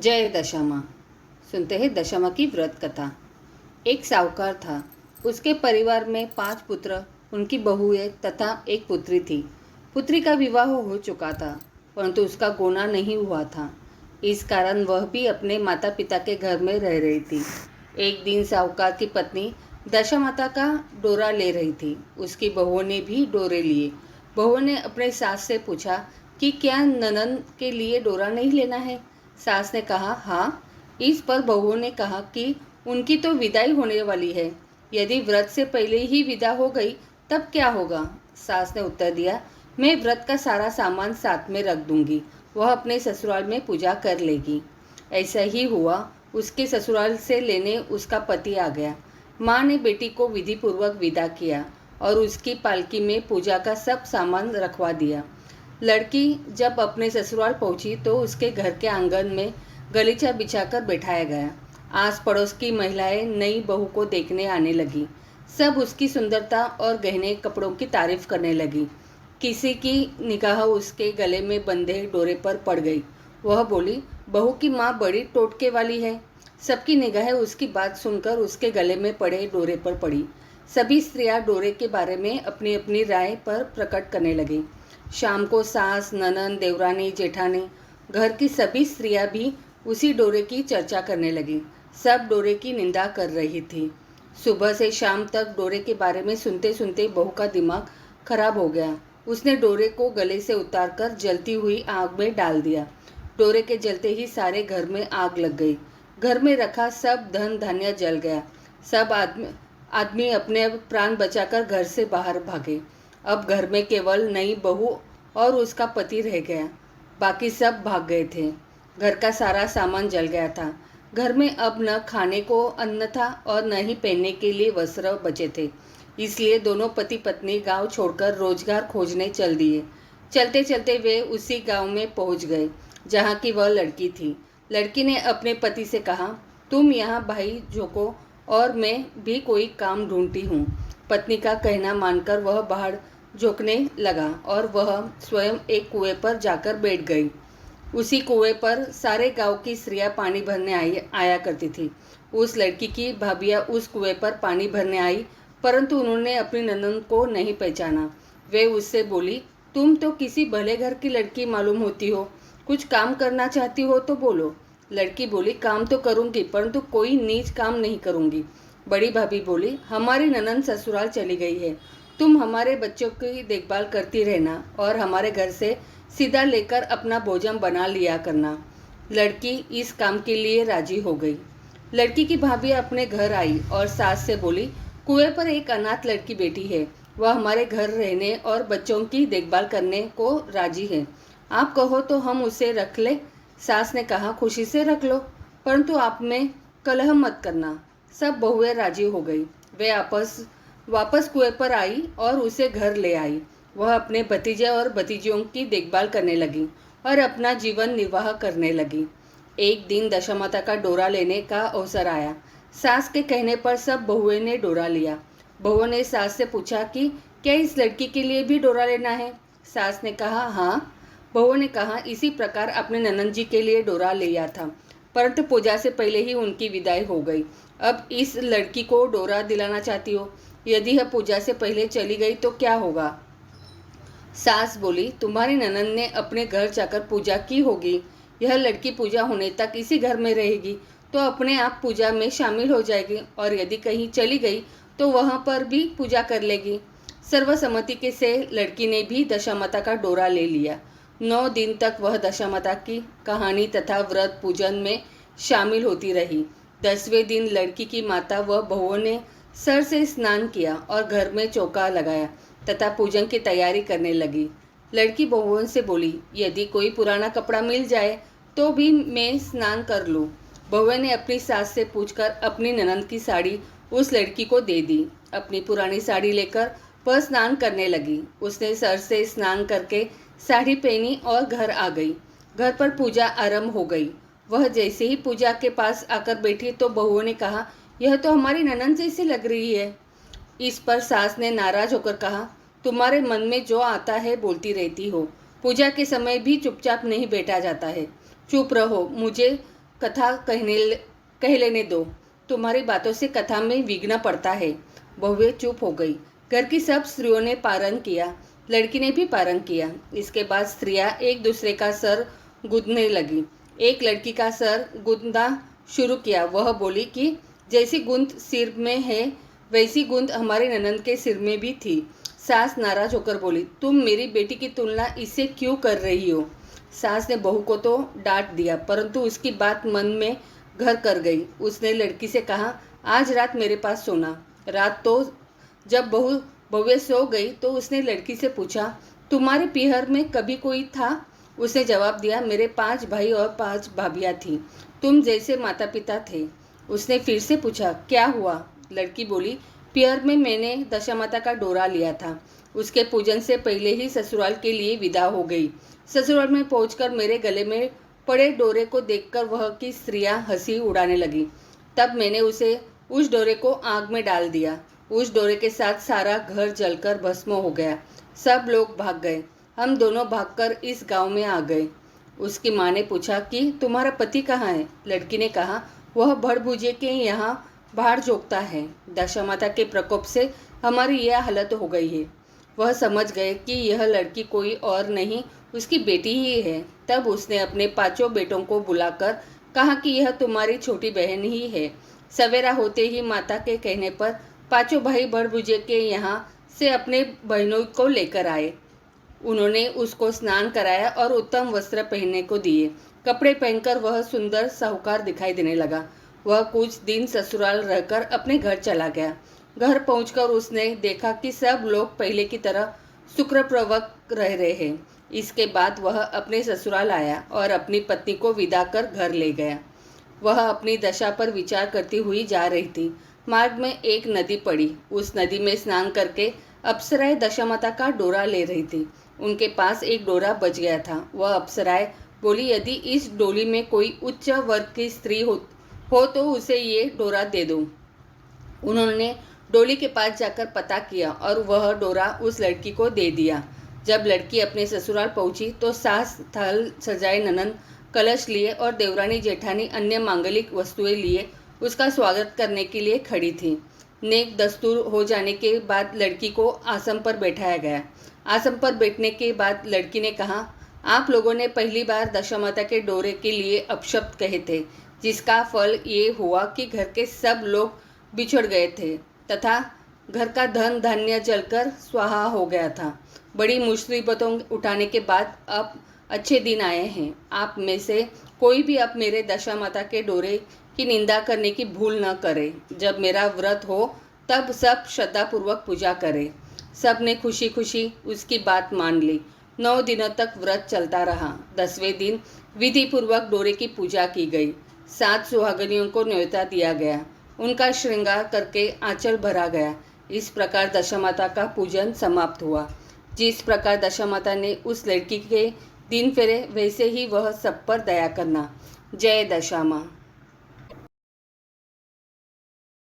जय दशामा। सुनते हैं दशामा की व्रत कथा। एक साहूकार था। उसके परिवार में 5 पुत्र, उनकी बहुएं तथा एक पुत्री थी। पुत्री का विवाह हो चुका था, परंतु उसका गोना नहीं हुआ था। इस कारण वह भी अपने माता पिता के घर में रह रही थी। एक दिन साहूकार की पत्नी दशामाता का डोरा ले रही थी। उसकी बहुओं ने भी डोरे लिए। बहुओं ने अपने सास से पूछा कि क्या ननद के लिए डोरा नहीं लेना है। सास ने कहा हाँ। इस पर बहुओं ने कहा कि उनकी तो विदाई होने वाली है, यदि व्रत से पहले ही विदा हो गई तब क्या होगा। सास ने उत्तर दिया, मैं व्रत का सारा सामान साथ में रख दूंगी, वह अपने ससुराल में पूजा कर लेगी। ऐसा ही हुआ। उसके ससुराल से लेने उसका पति आ गया। माँ ने बेटी को विधि पूर्वक विदा किया और उसकी पालकी में पूजा का सब सामान रखवा दिया। लड़की जब अपने ससुराल पहुंची तो उसके घर के आंगन में गलीचा बिछाकर बैठाया गया। आस पड़ोस की महिलाएं नई बहू को देखने आने लगी। सब उसकी सुंदरता और गहने कपड़ों की तारीफ करने लगी। किसी की निगाह उसके गले में बंधे डोरे पर पड़ गई। वह बोली, बहू की माँ बड़ी टोटके वाली है। सबकी निगाहें उसकी बात सुनकर उसके गले में पड़े डोरे पर पड़ी। सभी स्त्रियां डोरे के बारे में अपनी अपनी राय पर प्रकट करने लगी। शाम को सास, ननंद, देवरानी, जेठानी, घर की सभी स्त्रियां भी उसी डोरे की चर्चा करने लगी। सब डोरे की निंदा कर रही थी। सुबह से शाम तक डोरे के बारे में सुनते सुनते बहू का दिमाग खराब हो गया। उसने डोरे को गले से उतारकर जलती हुई आग में डाल दिया। डोरे के जलते ही सारे घर में आग लग गई। घर में रखा सब धन धान्य जल गया। सब आदमी अपने प्राण बचाकर घर से बाहर भागे। अब घर में केवल नई बहू और उसका पति रह गया। बाकी सब भाग गए थे। घर का सारा सामान जल गया था। घर में अब न खाने को अन्न था और न ही पहनने के लिए वस्त्र बचे थे। इसलिए दोनों पति पत्नी गांव छोड़कर रोजगार खोजने चल दिए। चलते चलते वे उसी गांव में पहुंच गए जहां की वह लड़की थी। लड़की ने अपने पति से कहा, तुम यहाँ भाई झोंको और मैं भी कोई काम ढूंढती हूँ। पत्नी का कहना मानकर वह बाहर झोंकने लगा और वह स्वयं एक कुएं पर जाकर बैठ गई। उसी कुएं पर सारे गांव की स्त्रियां पानी भरने आया करती थी। उस लड़की की भाभियां उस कुएं पर पानी भरने आई, परंतु उन्होंने अपनी ननद को नहीं पहचाना। वे उससे बोली, तुम तो किसी भले घर की लड़की मालूम होती हो, कुछ काम करना चाहती हो तो बोलो। लड़की बोली, काम तो करूंगी, परंतु कोई नीच काम नहीं करूंगी। बड़ी भाभी बोली, हमारी ननद ससुराल चली गई है, तुम हमारे बच्चों की देखभाल करती रहना और हमारे घर से सीधा लेकर अपना भोजन बना लिया करना। लड़की इस काम के लिए राजी हो गई। लड़की की भाभी अपने घर आई और सास से बोली, कुएं पर एक अनाथ लड़की बैठी है, वह हमारे घर रहने और बच्चों की देखभाल करने को राजी है, आप कहो तो हम उसे रख ले। सास ने कहा, खुशी से रख लो, परंतु आप में कलह मत करना। सब बहुएं राजी हो गई। वे वापस कुएं पर आई और उसे घर ले आई। वह अपने भतीजे और भतीजियों की देखभाल करने लगी और अपना जीवन निर्वाह करने लगी। एक दिन दशामाता का डोरा लेने का अवसर आया। सास के कहने पर सब बहुएं ने डोरा लिया। बहुओं ने सास से पूछा कि क्या इस लड़की के लिए भी डोरा लेना है। सास ने कहा हाँ। बहुओं ने कहा, इसी प्रकार अपने ननंद जी के लिए डोरा लिया था, परंतु पूजा से पहले ही उनकी विदाई हो गई। अब इस लड़की को डोरा दिलाना चाहती हो, यदि यह पूजा से पहले चली गई तो क्या होगा। सास बोली, तुम्हारी ननंद ने अपने घर जाकर पूजा की होगी, यह लड़की पूजा होने तक इसी घर में रहेगी तो अपने आप पूजा में शामिल हो जाएगी और यदि कहीं चली गई तो वहां पर भी पूजा कर लेगी। सर्वसम्मति के से लड़की ने भी दशामाता का डोरा ले लिया। 9 दिन तक वह दशामाता की कहानी तथा व्रत पूजन में शामिल होती रही। 10वें दिन लड़की की माता व बहुओं ने सर से स्नान किया और घर में चौका लगाया तथा पूजन की तैयारी करने लगी। लड़की बहुओं से बोली, यदि कोई पुराना कपड़ा मिल जाए तो भी मैं स्नान कर लूँ। बहुओं ने अपनी सास से पूछकर अपनी ननद की साड़ी उस लड़की को दे दी। अपनी पुरानी साड़ी लेकर वह स्नान करने लगी। उसने सर से स्नान करके साड़ी पहनी और घर आ गई। घर पर पूजा आरंभ हो गई। वह जैसे ही पूजा के पास आकर बैठी तो बहुओं ने कहा, यह तो हमारी ननद जैसी लग रही है। इस पर सास ने नाराज होकर कहा, तुम्हारे मन में जो आता है बोलती रहती हो, पूजा के समय भी चुपचाप नहीं बैठा जाता है, चुप रहो, मुझे कथा कह लेने दो, तुम्हारी बातों से कथा में विघ्न पड़ता है। बहुएं चुप हो गई। घर की सब स्त्रियों ने पारंग किया, लड़की ने भी पारंग किया। इसके बाद स्त्रियां एक दूसरे का सर गूंदने लगी। एक लड़की का सर गूंदना शुरू किया। वह बोली कि जैसी गूंद सिर में है वैसी गूंद हमारे ननंद के सिर में भी थी। सास नाराज होकर बोली, तुम मेरी बेटी की तुलना इससे क्यों कर रही हो? सास ने बहू को तो डांट दिया, परंतु उसकी बात मन में घर कर गई। उसने लड़की से कहा, आज रात मेरे पास सोना। रात तो जब बहुएं सो गई तो उसने लड़की से पूछा, तुम्हारे पीहर में कभी कोई था? उसने जवाब दिया, मेरे 5 भाई और 5 भाभियाँ थीं, तुम जैसे माता पिता थे। उसने फिर से पूछा, क्या हुआ? लड़की बोली, पीहर में मैंने दशामाता का डोरा लिया था। उसके पूजन से पहले ही ससुराल के लिए विदा हो गई। ससुराल में पहुंचकर मेरे गले में पड़े डोरे को देखकर वह की स्त्रियां हंसी उड़ाने लगी। तब मैंने उस डोरे को आग में डाल दिया। उस डोरे के साथ सारा घर जलकर भस्म हो गया। सब लोग भाग गए। हम दोनों भागकर इस गांव में आ गए। उसकी माँ ने पूछा कि तुम्हारा पति कहाँ है? लड़की ने कहा, वह भड़भुजे के यहाँ बाहर जोगता है। दशामाता के प्रकोप से हमारी यह हालत हो गई है। वह समझ गए कि यह लड़की कोई और नहीं उसकी बेटी ही है। तब उसने अपने 5 बेटों को बुलाकर कहा कि यह तुम्हारी छोटी बहन ही है। सवेरा होते ही माता के कहने पर 5 भाई भड़भुजे के यहाँ से अपने बहनों को लेकर आए। उन्होंने उसको स्नान कराया और उत्तम वस्त्र पहनने को दिए। कपड़े पहनकर वह सुंदर साहूकार दिखाई देने लगा। वह कुछ दिन ससुराल रहकर अपने घर चला गया। घर पहुंचकर उसने देखा कि सब लोग पहले की तरह सुखपूर्वक रह रहे हैं। इसके बाद वह अपने ससुराल आया और अपनी पत्नी को विदा कर घर ले गया। वह अपनी दशा पर विचार करती हुई जा रही थी। मार्ग में एक नदी पड़ी। उस नदी में स्नान करके अप्सराएं दशामाता का डोरा ले रही थी। उनके पास एक डोरा बच गया था। वह अप्सराएं बोली, यदि इस डोली में कोई उच्च वर्ग की स्त्री हो तो उसे ये डोरा दे दो। उन्होंने डोली के पास जाकर पता किया और वह डोरा उस लड़की को दे दिया। जब लड़की अपने ससुराल पहुंची तो सास थल सजाए ननंद कलश लिए और देवरानी जेठानी अन्य मांगलिक वस्तुएं लिए उसका स्वागत करने के लिए खड़ी थी। नेक दस्तूर हो जाने के बाद लड़की को आसन पर बैठाया गया। आसन पर बैठने के बाद लड़की ने कहा, आप लोगों ने पहली बार दशामाता के डोरे के लिए अपशब्द कहे थे, जिसका फल ये हुआ कि घर के सब लोग बिछड़ गए थे तथा घर का धन धान्य जलकर स्वाहा हो गया था। बड़ी मुसीबतों उठाने के बाद अब अच्छे दिन आए हैं। आप में से कोई भी अब मेरे दशामाता के डोरे की निंदा करने की भूल न करे। जब मेरा व्रत हो तब सब श्रद्धापूर्वक पूजा करे। सब ने खुशी खुशी उसकी बात मान ली। 9 दिनों तक व्रत चलता रहा। 10वें दिन विधि पूर्वक डोरे की पूजा की गई। 7 सुहागनियों को न्योता दिया गया। उनका श्रृंगार करके आंचल भरा गया। इस प्रकार दशामाता का पूजन समाप्त हुआ। जिस प्रकार दशामाता ने उस लड़की के दिन फेरे, वैसे ही वह सब पर दया करना। जय दशा माँ।